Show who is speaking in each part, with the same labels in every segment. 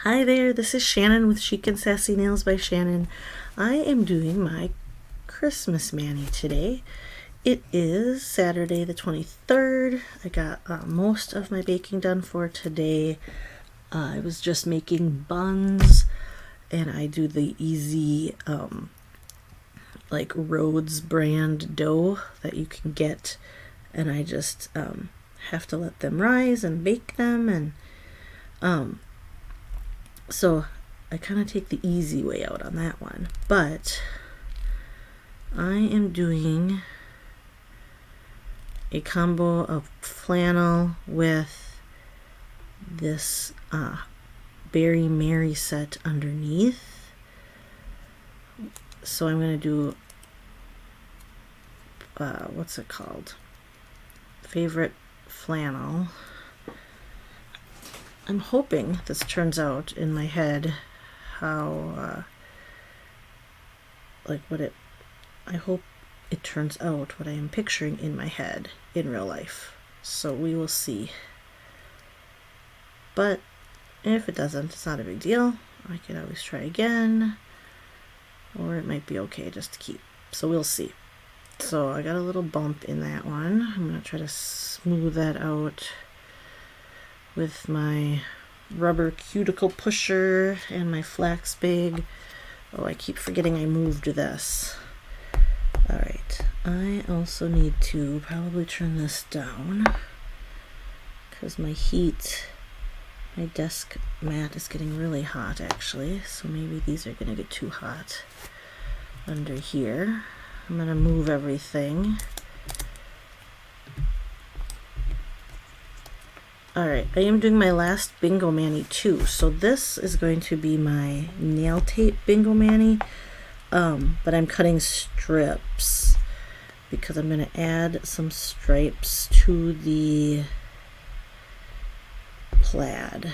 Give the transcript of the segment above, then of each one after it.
Speaker 1: Hi there, this is Shannon with Chic and Sassy Nails by Shannon. I am doing my Christmas mani today. It is Saturday the 23rd. I got most of my baking done for today. I was just making buns, and I do the easy like Rhodes brand dough that you can get, and I just have to let them rise and bake them, and so I kind of take the easy way out on that one. But I am doing a combo of flannel with this Berry Mary set underneath. So I'm going to do, what's it called? Favorite flannel. I'm hoping this turns out in my head how, I hope it turns out what I am picturing in my head in real life. So we will see. But if it doesn't, it's not a big deal. I can always try again, or it might be okay just to keep. So we'll see. So I got a little bump in that one. I'm going to try to smooth that out with my rubber cuticle pusher and my flax bag. Oh, I keep forgetting I moved this. Alright, I also need to probably turn this down because my desk mat is getting really hot actually, so maybe these are going to get too hot under here. I'm going to move everything. Alright, I am doing my last bingo mani too. So this is going to be my nail tape bingo mani, but I'm cutting strips because I'm going to add some stripes to the plaid,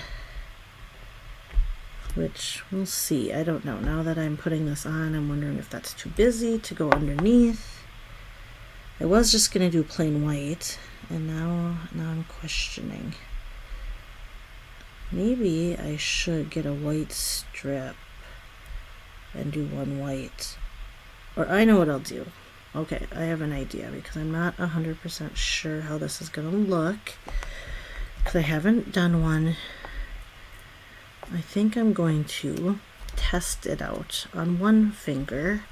Speaker 1: which we'll see. I don't know. Now that I'm putting this on, I'm wondering if that's too busy to go underneath. I was just going to do plain white, and now I'm questioning. Maybe I should get a white strip and do one white. Or I know what I'll do. Okay, I have an idea because I'm not 100% sure how this is going to look because I haven't done one. I think I'm going to test it out on one finger,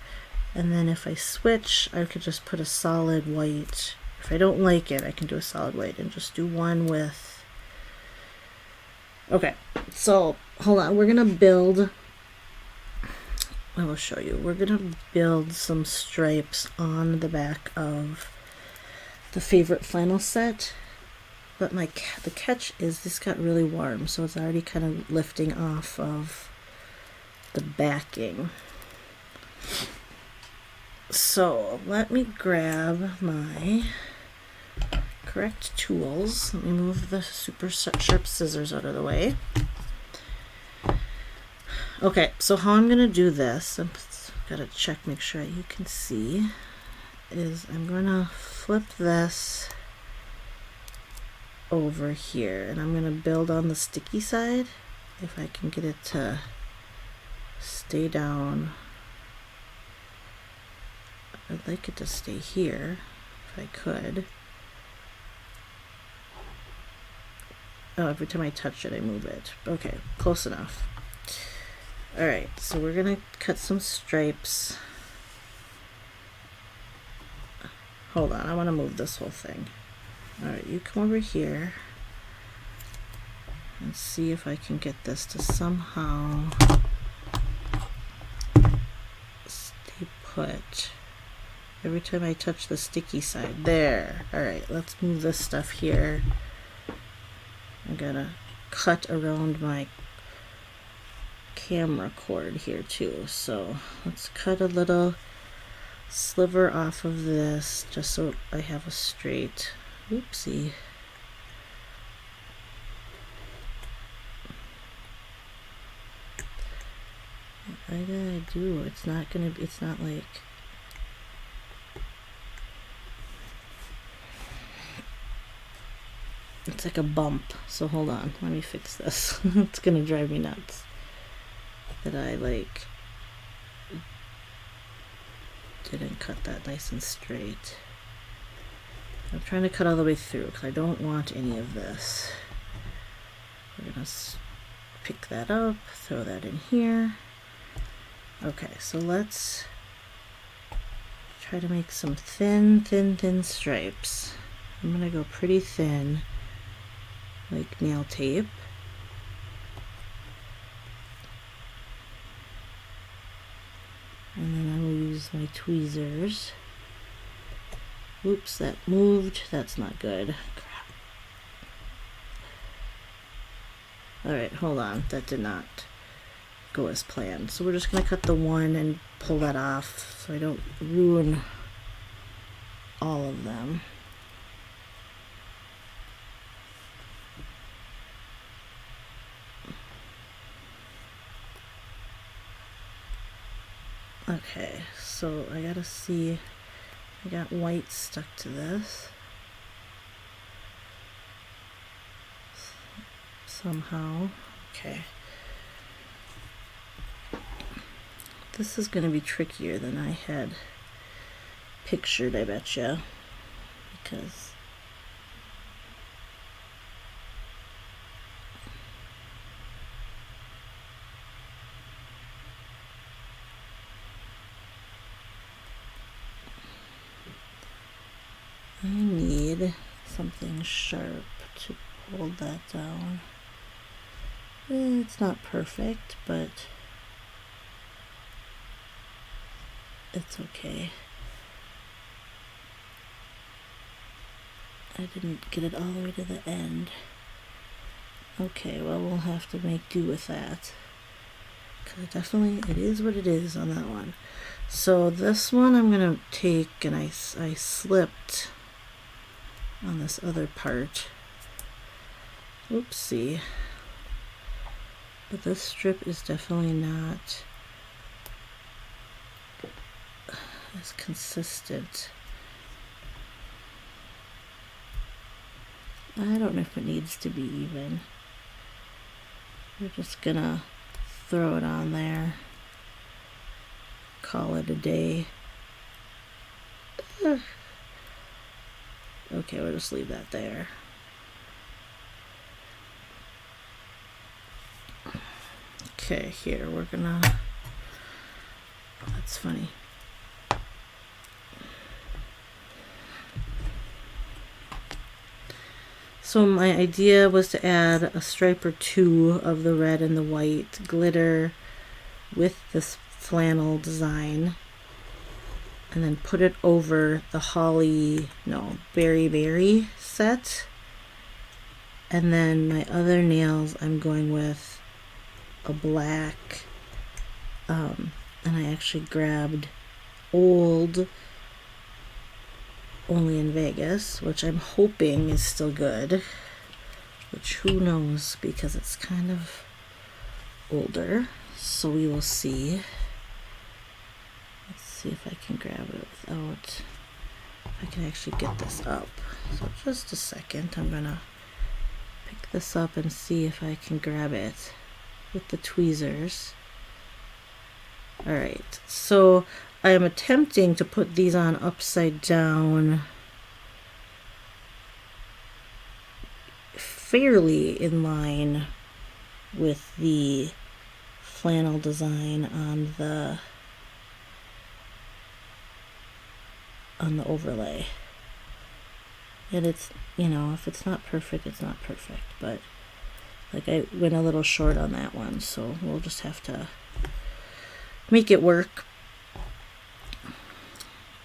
Speaker 1: and then if I switch, I could just put a solid white. If I don't like it, I can do a solid white and just do one with... Okay, so hold on. We're going to build... I will show you. We're going to build some stripes on the back of the favorite flannel set. But the catch is this got really warm, so it's already kind of lifting off of the backing. So let me grab my correct tools. Let me move the super sharp scissors out of the way. Okay, so how I'm going to do this, I've got to check, make sure you can see, is I'm going to flip this over here, and I'm going to build on the sticky side, if I can get it to stay down. I'd like it to stay here, if I could. Oh, every time I touch it, I move it. Okay, close enough. Alright, so we're going to cut some stripes. Hold on, I want to move this whole thing. Alright, you come over here and see if I can get this to somehow stay put. Every time I touch the sticky side. There. Alright, let's move this stuff here. I'm gonna cut around my camera cord here too. So let's cut a little sliver off of this just so I have a straight... Oopsie. What I gotta do? It's not like... It's like a bump. So hold on, let me fix this. It's gonna drive me nuts. that I like didn't cut that nice and straight. I'm trying to cut all the way through because I don't want any of this. We're gonna pick that up, throw that in here. Okay, so let's try to make some thin stripes. I'm gonna go pretty thin, like nail tape. And then I will use my tweezers. Oops, that moved. That's not good. Crap. Alright, hold on. That did not go as planned. So we're just going to cut the one and pull that off so I don't ruin all of them. Okay, so I gotta see, I got white stuck to this somehow. Okay. This is gonna be trickier than I had pictured, I betcha, because I need something sharp to hold that down. It's not perfect, but it's okay. I didn't get it all the way to the end. Okay, well, we'll have to make do with that. Because definitely, it is what it is on that one. So this one I'm going to take, and I slipped on this other part. Oopsie. But this strip is definitely not as consistent. I don't know if it needs to be even. We're just gonna throw it on there. Call it a day. Okay, we'll just leave that there. Okay, here we're gonna, oh, that's funny. So my idea was to add a stripe or two of the red and the white glitter with this flannel design, and then put it over the holly, no, berry set. And then my other nails, I'm going with a black, and I actually grabbed old Only in Vegas, which I'm hoping is still good, which who knows, because it's kind of older, so we will see. Let's see if I can grab it without, if I can actually get this up. So just a second, I'm gonna pick this up and see if I can grab it with the tweezers. Alright, so I am attempting to put these on upside down, fairly in line with the flannel design on the overlay. And it's, you know, if it's not perfect, it's not perfect, but like I went a little short on that one, so we'll just have to make it work.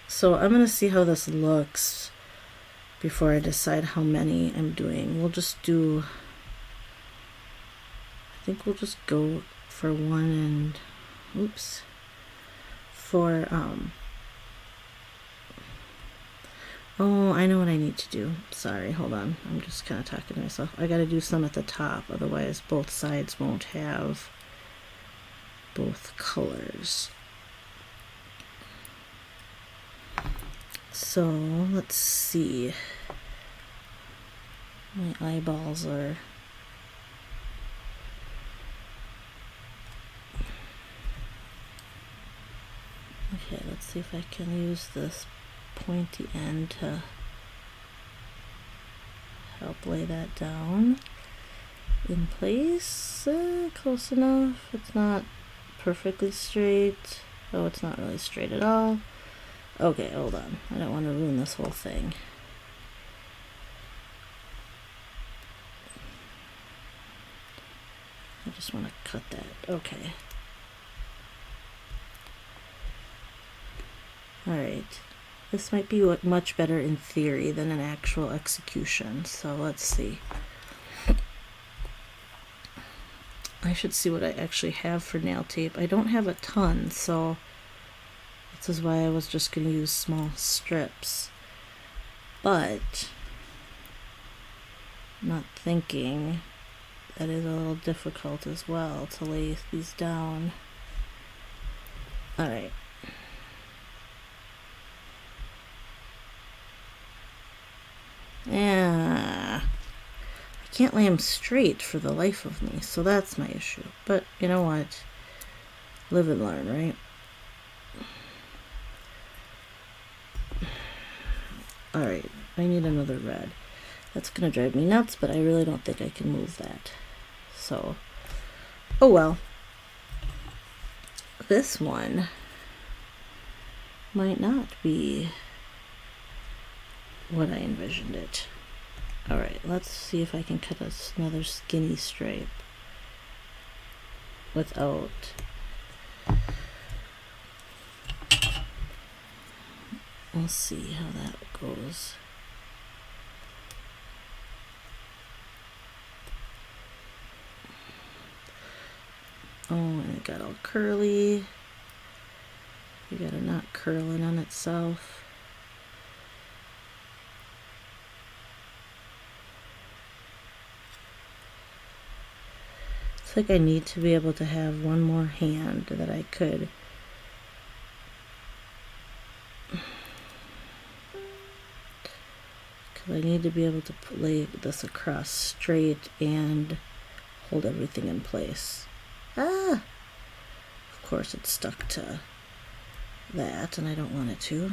Speaker 1: So I'm going to see how this looks before I decide how many I'm doing. We'll just do, I think we'll just go for one and, oops, for, oh, I know what I need to do. Sorry, hold on. I'm just kind of talking to myself. I got to do some at the top, otherwise both sides won't have both colors. So let's see. My eyeballs are Okay, let's see if I can use this pointy end to help lay that down in place. Close enough. It's not perfectly straight. Oh, it's not really straight at all. Okay, hold on. I don't want to ruin this whole thing. I just want to cut that. Okay. Alright. This might be much better in theory than in actual execution. So let's see. I should see what I actually have for nail tape. I don't have a ton, so this is why I was just going to use small strips. But not thinking that is a little difficult as well to lay these down. Alright. Yeah. I can't lay them straight for the life of me, so that's my issue. But you know what? Live and learn, right? Alright, I need another red. That's gonna drive me nuts, but I really don't think I can move that. So, oh well. This one might not be what I envisioned it. Alright, let's see if I can cut another skinny stripe without we'll see how that goes. Oh, and it got all curly. You got a knot curling on itself. It's like I need to be able to have one more hand that I could I need to be able to lay this across straight and hold everything in place. Ah! Of course it's stuck to that and I don't want it to.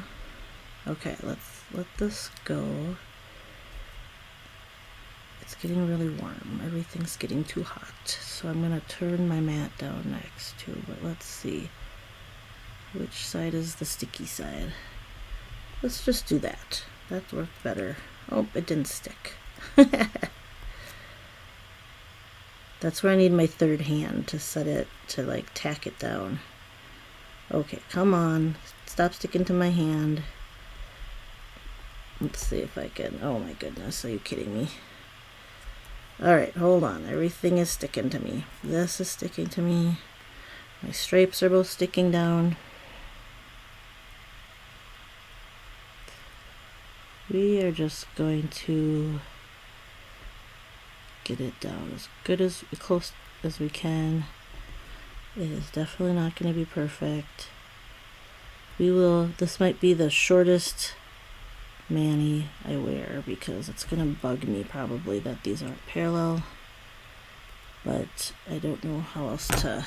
Speaker 1: Okay, let's let this go. It's getting really warm. Everything's getting too hot. So I'm going to turn my mat down next too, but let's see. Which side is the sticky side? Let's just do that. That worked better. Oh, it didn't stick. That's where I need my third hand to set it, to like tack it down. Okay, come on. Stop sticking to my hand. Let's see if I can. Oh my goodness, are you kidding me? Alright, hold on. Everything is sticking to me. This is sticking to me. My stripes are both sticking down. We are just going to get it down as good as close as we can. It is definitely not going to be perfect. This might be the shortest mani I wear because it's going to bug me probably that these aren't parallel. But I don't know how else to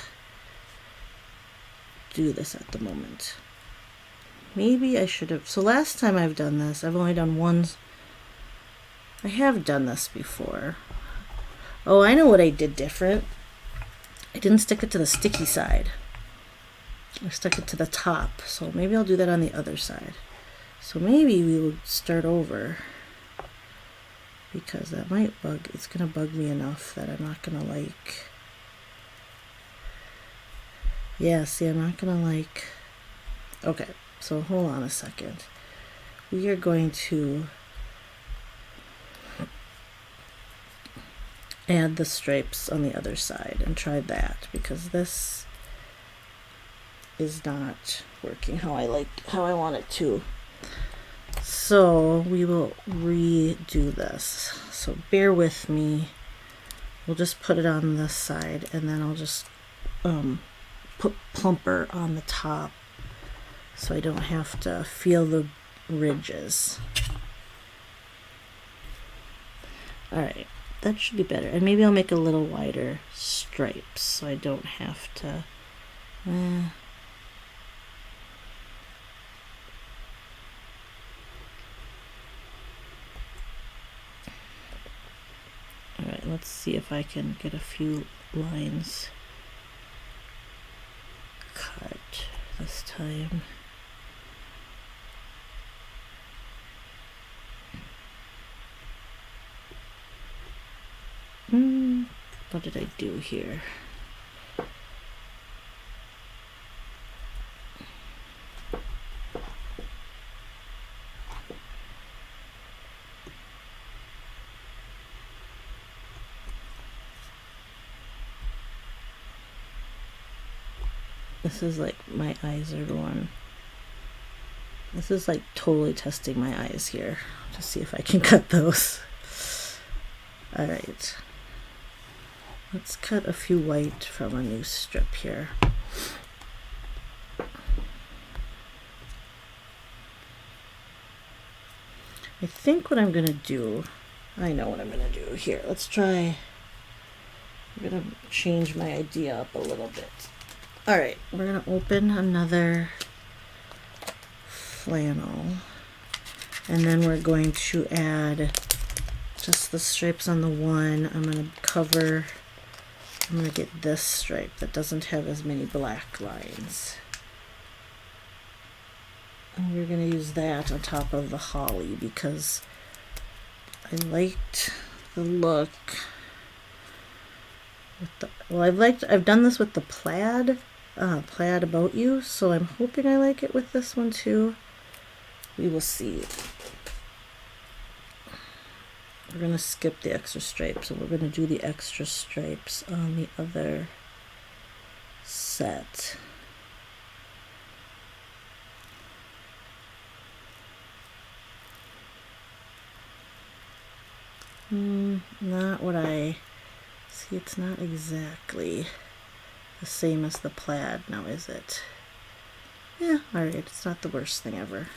Speaker 1: do this at the moment. Maybe I should have. So last time I've done this, I've only done one. I have done this before. Oh, I know what I did different. I didn't stick it to the sticky side. I stuck it to the top. So maybe I'll do that on the other side. So maybe we will start over. Because that might bug. It's going to bug me enough that I'm not going to like. Yeah, see, I'm not going to like. Okay. So hold on a second. We are going to add the stripes on the other side and try that because this is not working how I want it to. So we will redo this. So bear with me. We'll just put it on this side and then I'll just put plumper on the top. So I don't have to feel the ridges. Alright, that should be better. And maybe I'll make a little wider stripes so I don't have to... let's see if I can get a few lines cut this time. What did I do here? This is like, my eyes are going. This is like totally testing my eyes here to see if I can cut those. All right. Let's cut a few white from a new strip here. I think what I'm gonna do, I know what I'm gonna do here. Let's try, I'm gonna change my idea up a little bit. All right, we're gonna open another flannel, and then we're going to add just the stripes on the one. I'm gonna get this stripe that doesn't have as many black lines. And we're gonna use that on top of the holly because I liked the look with the, well, I've done this with the plaid About You, so I'm hoping I like it with this one too. We will see. We're gonna skip the extra stripes, and we're gonna do the extra stripes on the other set. Not what I see. It's not exactly the same as the plaid now, is it? Yeah, alright, it's not the worst thing ever.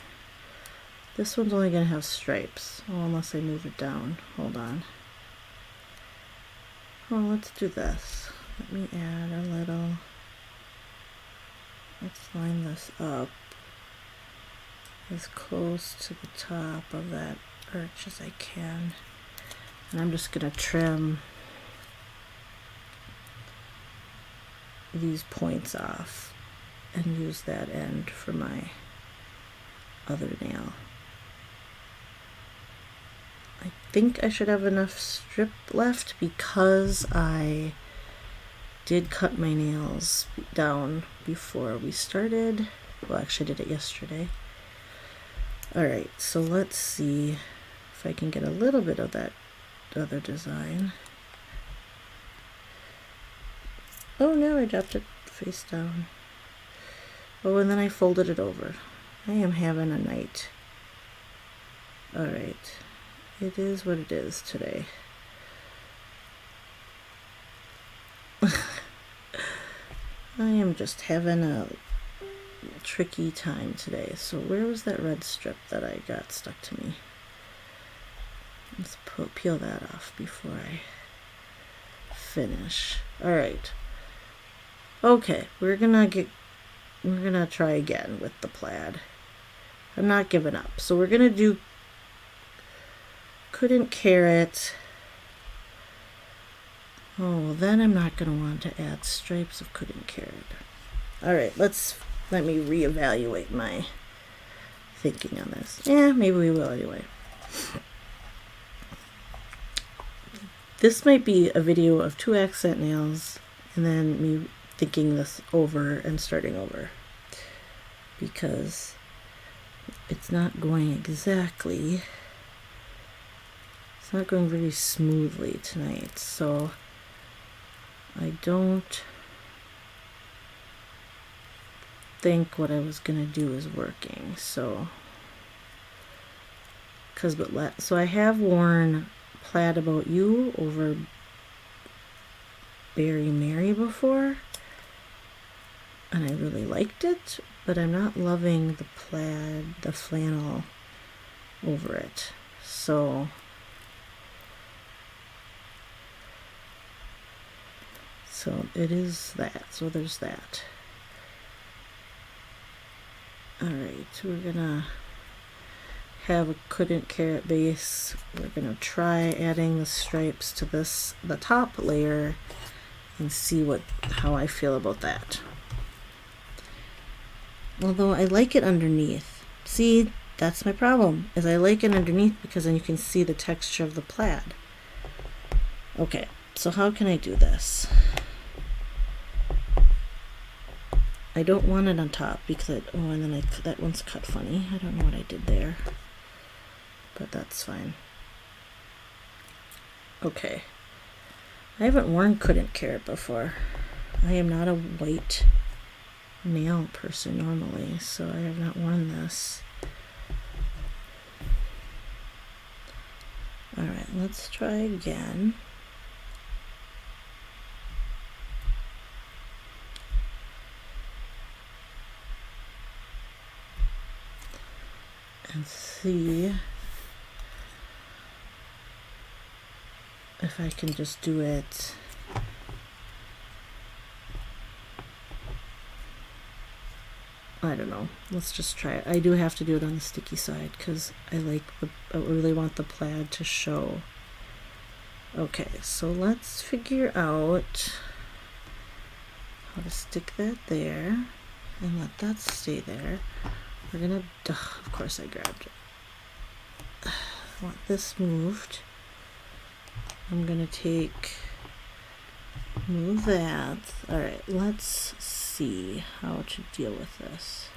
Speaker 1: This one's only going to have stripes. Oh, unless I move it down. Hold on. Oh, let's do this. Let me add a little. Let's line this up as close to the top of that arch as I can. And I'm just going to trim these points off and use that end for my other nail. I think I should have enough strip left because I did cut my nails down before we started. Well, actually I did it yesterday. Alright, so let's see if I can get a little bit of that other design. Oh no, I dropped it face down. Oh, and then I folded it over. I am having a night. Alright. It is what it is today. I am just having a tricky time today. So where was that red strip that I got stuck to me? Let's peel that off before I finish. Alright. Okay, we're gonna try again with the plaid. I'm not giving up. So we're gonna do couldn't Carat. Oh, well then I'm not gonna want to add stripes of couldn't Carat. Alright, let me reevaluate my thinking on this. Yeah, maybe we will anyway. This might be a video of 2 accent nails and then me thinking this over and starting over, because it's not going exactly, it's not going very smoothly tonight, so I don't think what I was gonna do is working. So so I have worn Plaid About You over Berry Mary before, and I really liked it, but I'm not loving the flannel over it. So it is that. So there's that. Alright, we're gonna have a couldn't carrot base, we're gonna try adding the stripes to the top layer and see how I feel about that. Although I like it underneath. See, that's my problem, is I like it underneath because then you can see the texture of the plaid. Okay, so how can I do this? I don't want it on top because and then that one's cut funny. I don't know what I did there, but that's fine. Okay, I haven't worn couldn't carrot before. I am not a white nail person normally, so I have not worn this. Alright, let's try again. And see if I can just do it I don't know. Let's just try it. I do have to do it on the sticky side because I really want the plaid to show. Okay, so let's figure out how to stick that there and let that stay there. We're gonna, of course I grabbed it. I want this moved. I'm gonna move that. Alright, let's see how to deal with this.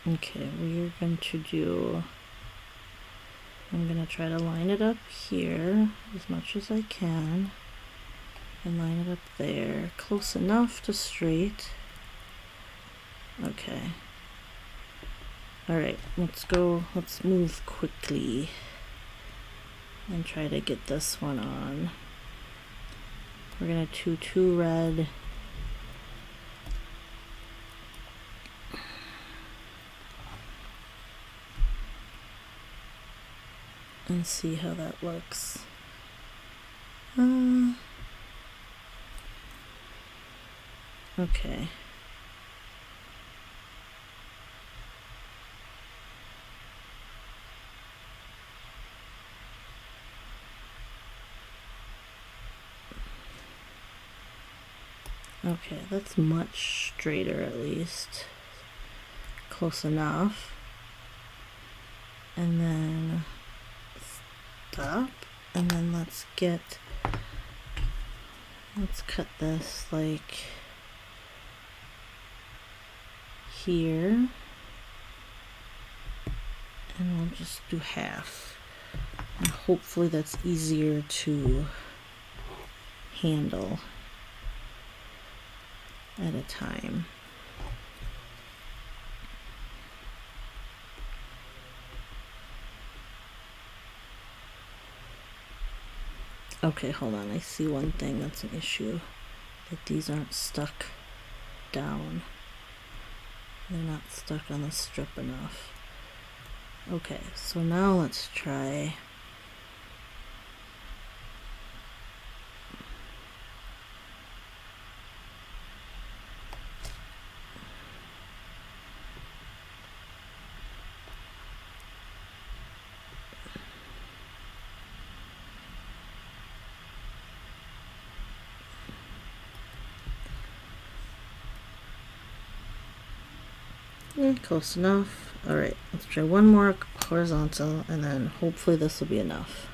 Speaker 1: Okay, we're going to do, I'm going to try to line it up here as much as I can and line it up there, close enough to straight. Okay. Alright, let's move quickly and try to get this one on. We're going to do 2 red. And see how that looks. Okay. Okay, that's much straighter at least. Close enough. And then stop. And then let's cut this like here. And we'll just do half. And hopefully that's easier to handle at a time. Okay, hold on. I see one thing that's an issue. That these aren't stuck down. They're not stuck on the strip enough. Okay, so now let's try close enough. Alright, let's try one more horizontal and then hopefully this will be enough.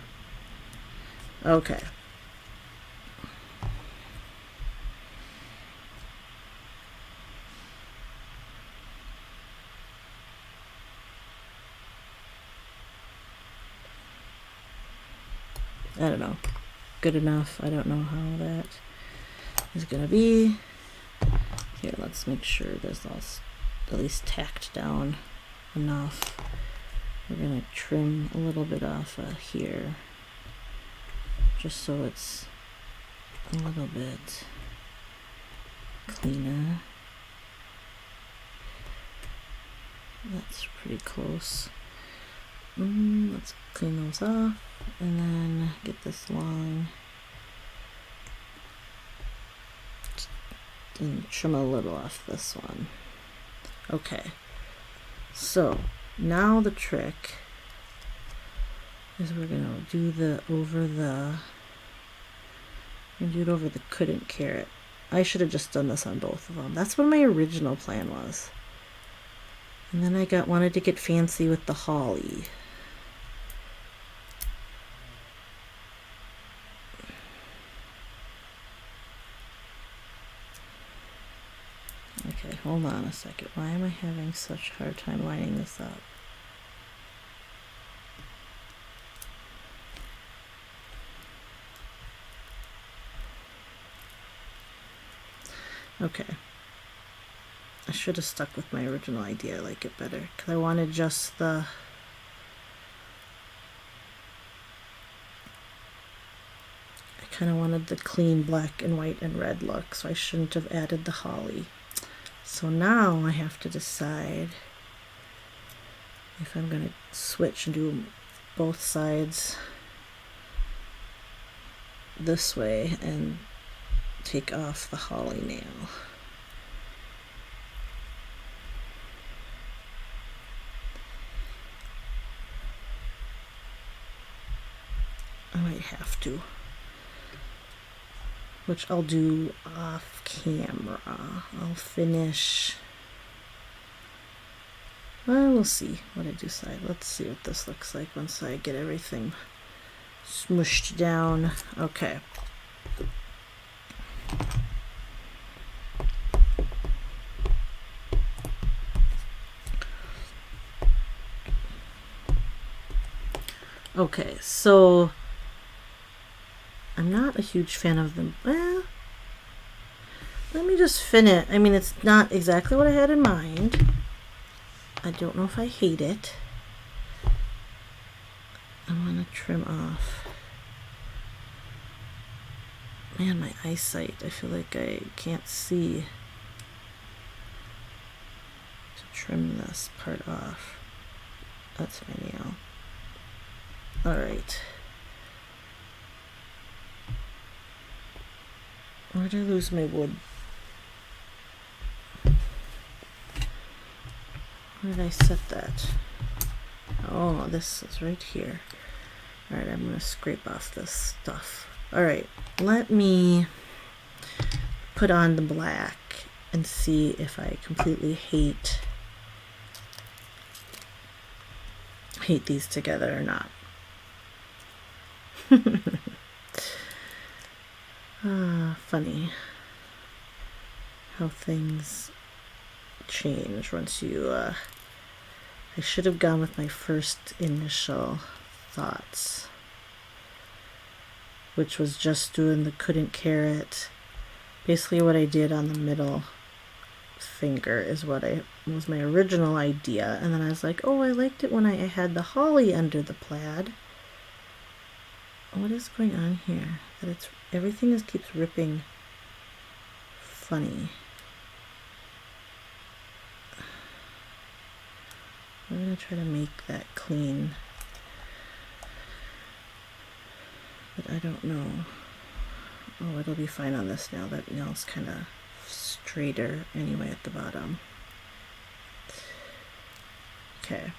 Speaker 1: Okay. I don't know. Good enough. I don't know how that is gonna be. Here, let's make sure there's at least tacked down enough. We're gonna trim a little bit off here just so it's a little bit cleaner. That's pretty close. Let's clean those off and then get this long and trim a little off this one. Okay, so now the trick is we're gonna do the couldn't carrot. I should have just done this on both of them. That's what my original plan was. And then I wanted to get fancy with the holly. Okay, hold on a second. Why am I having such a hard time lining this up? Okay. I should have stuck with my original idea. I like it better because I wanted just the kind of wanted the clean black and white and red look, so I shouldn't have added the holly. So now I have to decide if I'm going to switch and do both sides this way and take off the holly nail. I might have to, which I'll do off camera. I'll finish. Well, we'll see what I decide. Let's see what this looks like once I get everything smushed down. Okay. Okay, so I'm not a huge fan of them. Well, let me just finish. I mean, it's not exactly what I had in mind. I don't know if I hate it. I want to trim off. Man, my eyesight. I feel like I can't see to trim this part off. That's my nail. Alright. Where did I lose my wood? Where did I set that? Oh, this is right here. Alright, I'm going to scrape off this stuff. Alright, let me put on the black and see if I completely hate these together or not. Funny how things change once you I should have gone with my first initial thoughts, which was just doing the couldn't carrot. Basically what I did on the middle finger is what was my original idea, and then I was like, oh, I liked it when I had the holly under the plaid. What is going on here? That everything keeps ripping funny. I'm gonna try to make that clean, but I don't know. Oh, it'll be fine on this nail. That nail's kind of straighter anyway at the bottom. Okay.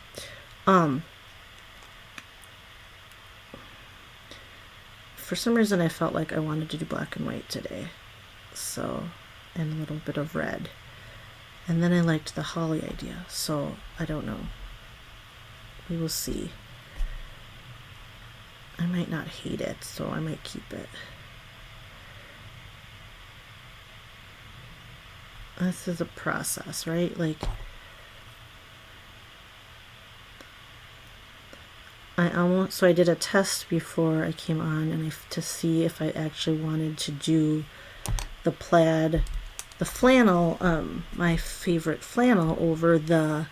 Speaker 1: For some reason I felt like I wanted to do black and white today, so, and a little bit of red, and then I liked the holly idea, so I don't know. We will see. I might not hate it, so I might keep it. This is a process, right? Like, so I did a test before I came on, and to see if I actually wanted to do the plaid, the flannel, my favorite flannel, over the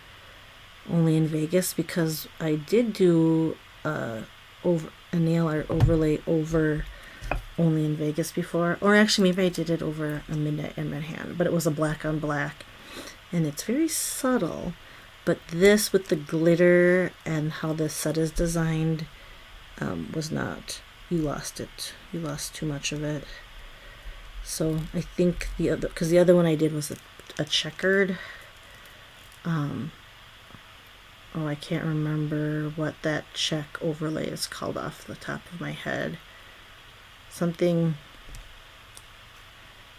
Speaker 1: Only in Vegas, because I did do a nail art overlay over Only in Vegas before, or actually maybe I did it over a Midnight in Manhattan, but it was a black on black, and it's very subtle, But this with the glitter and how the set is designed was not. You lost it. You lost too much of it. So I think the other, because the other one I did was a checkered. Oh, I can't remember what that check overlay is called off the top of my head. Something.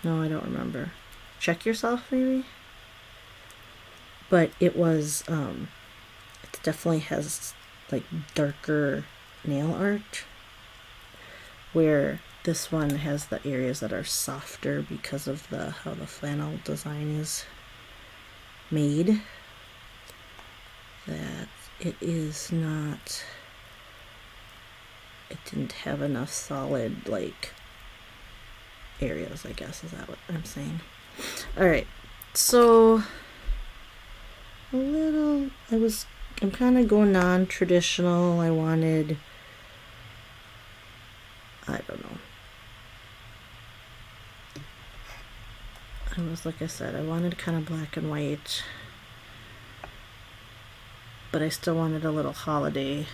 Speaker 1: No, I don't remember. Check yourself, maybe? But it was, it definitely has like darker nail art, where this one has the areas that are softer because of how the flannel design is made. That it is not, it didn't have enough solid like areas, I guess. Is that what I'm saying? All right, so I'm kind of going non-traditional. I wanted, I don't know. Like I said, I wanted kind of black and white, but I still wanted a little holiday.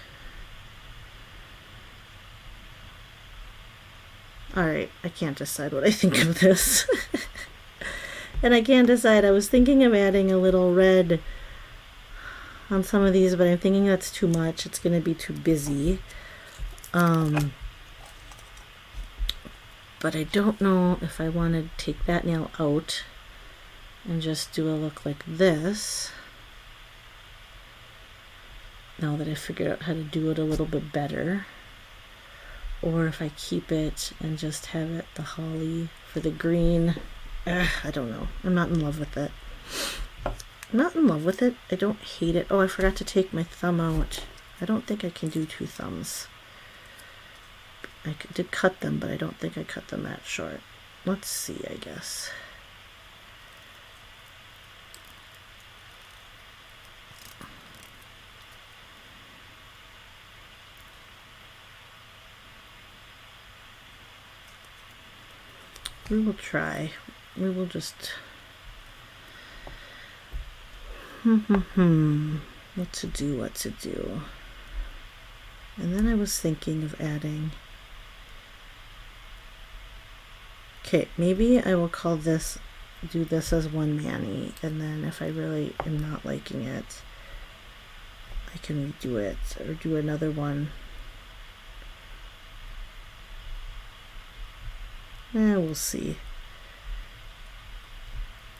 Speaker 1: Alright, I can't decide what I think of this. And I can't decide. I was thinking of adding a little red on some of these, but I'm thinking that's too much. It's going to be too busy. But I don't know if I want to take that nail out and just do a look like this. Now that I figured out how to do it a little bit better. Or if I keep it and just have it the holly for the green. I don't know. I'm not in love with it. I'm not in love with it. I don't hate it. Oh, I forgot to take my thumb out. I don't think I can do 2 thumbs. I did cut them, but I don't think I cut them that short. Let's see, I guess. We will try. We will just... What to do. And then I was thinking of adding... Okay, maybe I will call this, do this as one mani, and then if I really am not liking it, I can redo it, or do another one. We'll see.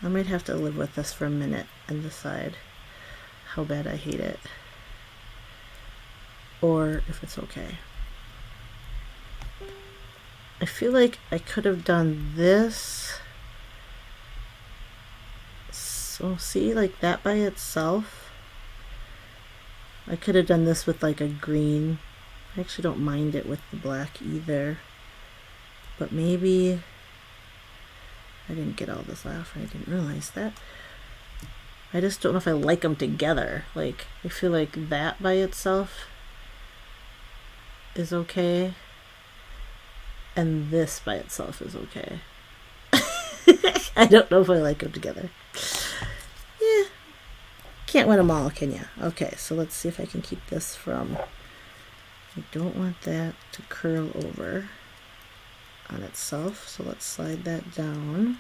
Speaker 1: I might have to live with this for a minute and decide how bad I hate it, or if it's okay. I feel like I could have done this. So see, like that by itself. I could have done this with like a green. I actually don't mind it with the black either. But maybe I didn't get all this off. I didn't realize that. I just don't know if I like them together. Like, I feel like that by itself is okay. And this by itself is okay. I don't know if I like them together. Yeah. Can't win them all, can ya? Okay, so let's see if I can keep this from... I don't want that to curl over on itself. So let's slide that down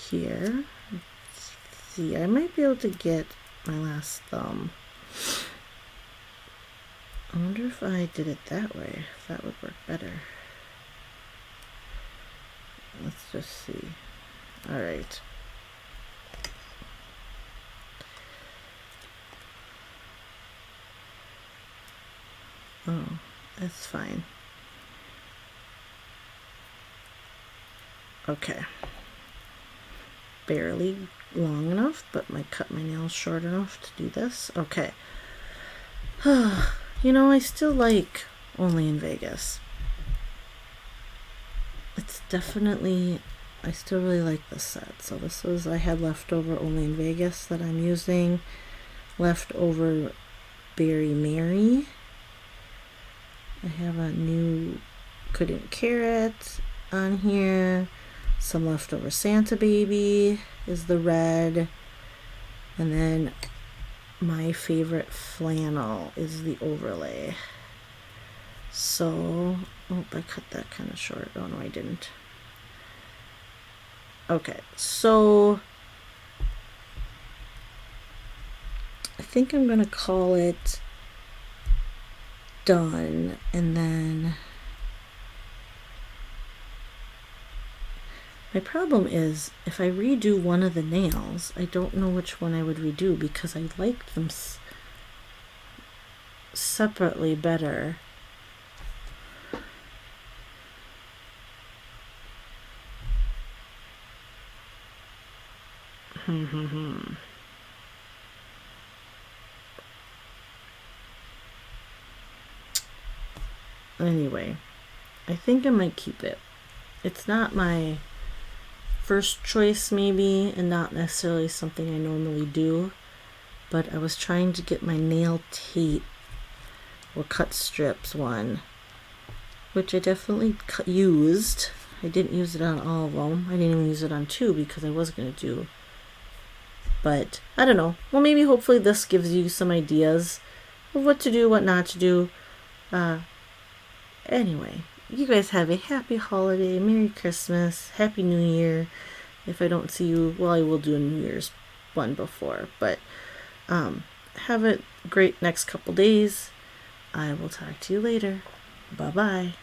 Speaker 1: here. Let's see, I might be able to get my last thumb. I wonder if I did it that way, if that would work better. Let's just see. All right. Oh, that's fine. Okay. Barely long enough, but I cut my nails short enough to do this. Okay. You know, I still like Only in Vegas. It's definitely, I still really like this set. So this was, I had leftover Only in Vegas that I'm using. Leftover Berry Mary. I have a new Carat on here. Some leftover Santa Baby is the red. And then my favorite flannel is the overlay. So, oh, I cut that kind of short. Oh no, I didn't. Okay, so I think I'm gonna call it done, and then my problem is if I redo one of the nails, I don't know which one I would redo because I like them separately better. Anyway, I think I might keep it. It's not my first choice maybe, and not necessarily something I normally do, but I was trying to get my nail tape or cut strips one, which I definitely used. I didn't use it on all of them. I didn't even use it on two because I was going to do. But I don't know. Well, maybe hopefully this gives you some ideas of what to do, what not to do. Anyway, you guys have a happy holiday, Merry Christmas, Happy New Year. If I don't see you, well, I will do a New Year's one before. But have a great next couple days. I will talk to you later. Bye-bye.